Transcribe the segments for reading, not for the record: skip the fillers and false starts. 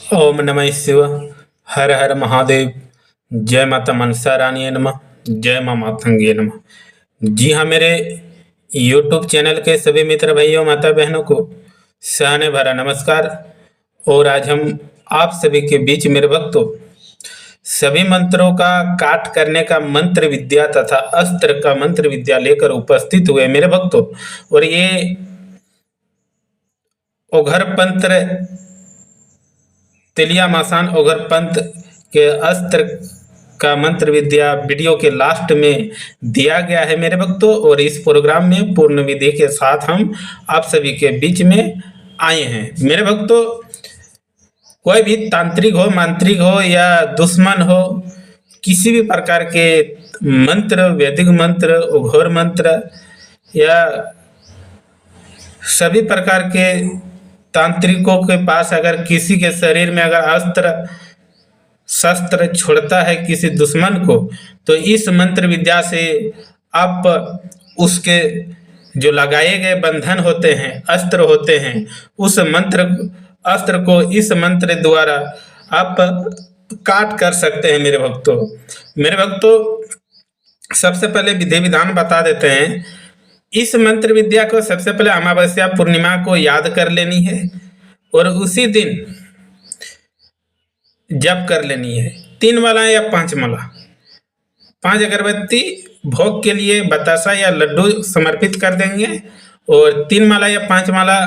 ओम नमः शिव। हर हर महादेव। जय माता मनसा रानी नमः। जय माँ मातंगे नमः। जी हाँ, मेरे YouTube चैनल के सभी मित्र भाइयों माता बहनों को सहने भरा नमस्कार। और आज हम आप सभी के बीच मेरे भक्तों सभी मंत्रों का काट करने का मंत्र विद्या तथा अस्त्र का मंत्र विद्या लेकर उपस्थित हुए मेरे भक्तों। और ये ओघर पंत्र तेलिया मासान ओघर पंथ के अस्त्र का मंत्र विद्या वीडियो के लास्ट में दिया गया है मेरे भक्तों। और इस प्रोग्राम में पूर्ण विधि के साथ हम आप सभी के बीच में आए हैं मेरे भक्तों। कोई भी तांत्रिक हो, मांत्रिक हो या दुश्मन हो, किसी भी प्रकार के मंत्र, वैदिक मंत्र, घोर मंत्र या सभी प्रकार के तांत्रिकों के पास अगर किसी के शरीर में अगर अस्त्र शस्त्र छोड़ता है किसी दुश्मन को, तो इस मंत्र विद्या से आप उसके जो लगाए गए बंधन होते हैं, अस्त्र होते हैं, उस अस्त्र को इस मंत्र द्वारा आप काट कर सकते हैं मेरे भक्तों। मेरे भक्तों, सबसे पहले विधि विधान बता देते हैं। इस मंत्र विद्या को सबसे पहले अमावस्या पूर्णिमा को याद कर लेनी है और उसी दिन जप कर लेनी है। 3 माला या 5 माला, 5 अगरबत्ती भोग के लिए बतासा या लड्डू समर्पित कर देंगे और 3 माला या 5 माला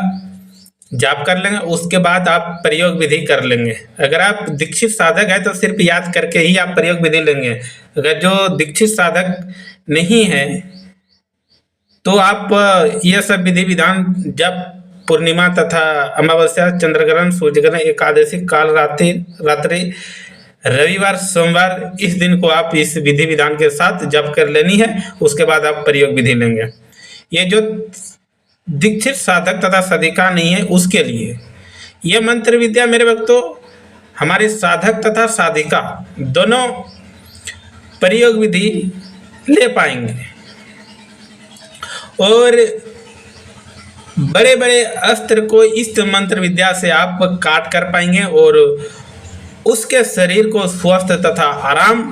जाप कर लेंगे। उसके बाद आप प्रयोग विधि कर लेंगे। अगर आप दीक्षित साधक है तो सिर्फ याद करके ही आप प्रयोग विधि लेंगे। अगर जो दीक्षित साधक नहीं है तो आप यह सब विधि विधान जब पूर्णिमा तथा अमावस्या, चंद्रग्रहण, सूर्यग्रहण, एकादशी, काल रात्रि, रविवार, सोमवार, इस दिन को आप इस विधि विधान के साथ जप कर लेनी है। उसके बाद आप प्रयोग विधि लेंगे। ये जो दीक्षित साधक तथा साधिका नहीं है उसके लिए यह मंत्र विद्या मेरे भक्तों, हमारे साधक तथा साधिका दोनों प्रयोग विधि ले पाएंगे। और बड़े बड़े अस्त्र को इस मंत्र विद्या से आप काट कर पाएंगे और उसके शरीर को स्वस्थ तथा आराम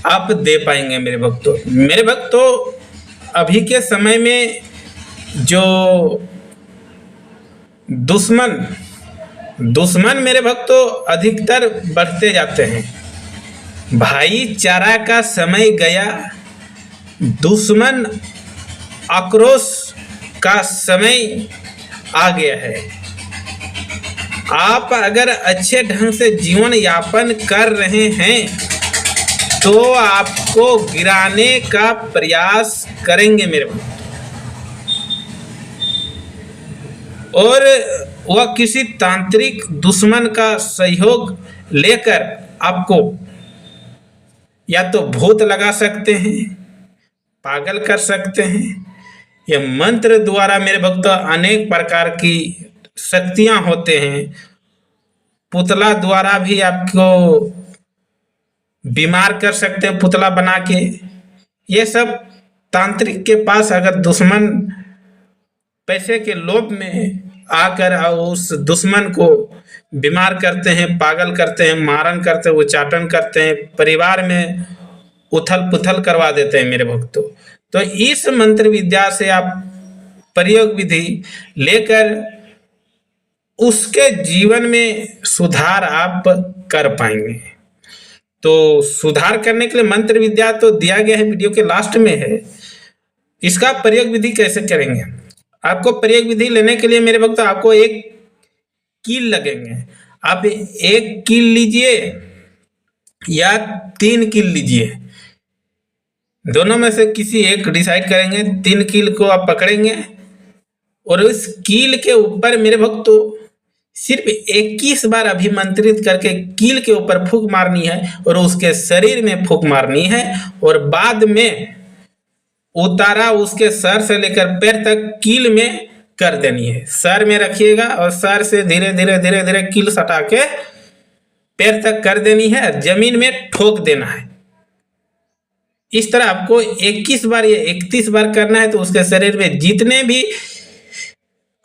आप दे पाएंगे मेरे भक्तों। मेरे भक्तों, अभी के समय में जो दुश्मन मेरे भक्तों अधिकतर बढ़ते जाते हैं। भाईचारा का समय गया, दुश्मन आक्रोश का समय आ गया है। आप अगर अच्छे ढंग से जीवन यापन कर रहे हैं तो आपको गिराने का प्रयास करेंगे मेरे भाई। और वह किसी तांत्रिक दुश्मन का सहयोग लेकर आपको या तो भूत लगा सकते हैं, पागल कर सकते हैं। यह मंत्र द्वारा मेरे भक्तों अनेक प्रकार की शक्तियां होते हैं। पुतला द्वारा भी आपको बीमार कर सकते हैं, पुतला बना के। ये सब तांत्रिक के पास अगर दुश्मन पैसे के लोभ में आकर उस दुश्मन को बीमार करते हैं, पागल करते हैं, मारन करते हैं, उच्चाटन करते हैं, परिवार में उथल पुथल करवा देते हैं मेरे भक्तों। तो इस मंत्र विद्या से आप प्रयोग विधि लेकर उसके जीवन में सुधार आप कर पाएंगे। तो सुधार करने के लिए मंत्र विद्या तो दिया गया है, वीडियो के लास्ट में है। इसका प्रयोग विधि कैसे करेंगे? आपको प्रयोग विधि लेने के लिए मेरे भक्तों आपको एक कील लगेंगे। आप एक कील लीजिए या 3 कील लीजिए, दोनों में से किसी एक डिसाइड करेंगे। 3 कील को आप पकड़ेंगे और उस कील के ऊपर मेरे भक्तों सिर्फ 21 बार अभिमंत्रित करके कील के ऊपर फूंक मारनी है और उसके शरीर में फूंक मारनी है। और बाद में उतारा उसके सर से लेकर पैर तक कील में कर देनी है। सर में रखिएगा और सर से धीरे धीरे धीरे धीरे कील सटा के पैर तक कर देनी है, जमीन में ठोक देना है। इस तरह आपको 21 बार या 31 बार करना है। तो उसके शरीर में जितने भी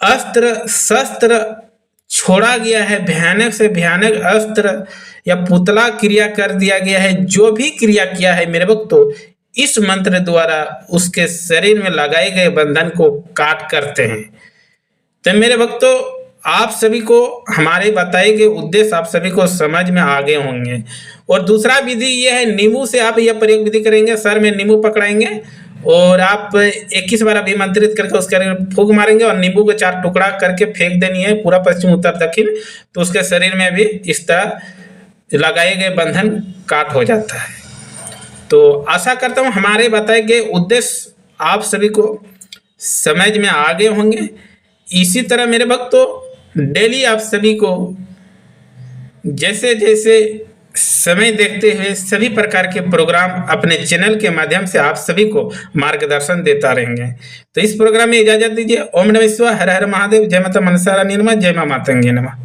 अस्त्र शस्त्र छोड़ा गया है, भयानक से भयानक अस्त्र या पुतला क्रिया कर दिया गया है। जो भी क्रिया किया है मेरे भक्तों, इस मंत्र द्वारा उसके शरीर में लगाए गए बंधन को काट करते हैं। तो मेरे भक्तों, आप सभी को हमारे बताए गए उद्देश्य आप सभी को समझ में आ गए होंगे। और दूसरा विधि ये है, नींबू से आप यह प्रयोग विधि करेंगे। सर में नींबू पकड़ाएंगे और आप 21 बार अभिमंत्रित करके उसके फूंक मारेंगे और नींबू को 4 टुकड़ा करके फेंक देनी है पूरा पश्चिम उत्तर दक्षिण, तो उसके शरीर में भी इस तरह लगाए गए बंधन काट हो जाता है। तो आशा करता हूँ हमारे बताए गए उद्देश्य आप सभी को समझ में आ गए होंगे। इसी तरह मेरे भक्तों, डेली आप सभी को जैसे जैसे समय देखते हुए सभी प्रकार के प्रोग्राम अपने चैनल के माध्यम से आप सभी को मार्गदर्शन देता रहेंगे। तो इस प्रोग्राम में इजाजत दीजिए। ओम नमः शिवाय, हर हर महादेव, जय माता मनसा रानी नमः, जय मां मातंगी नमः।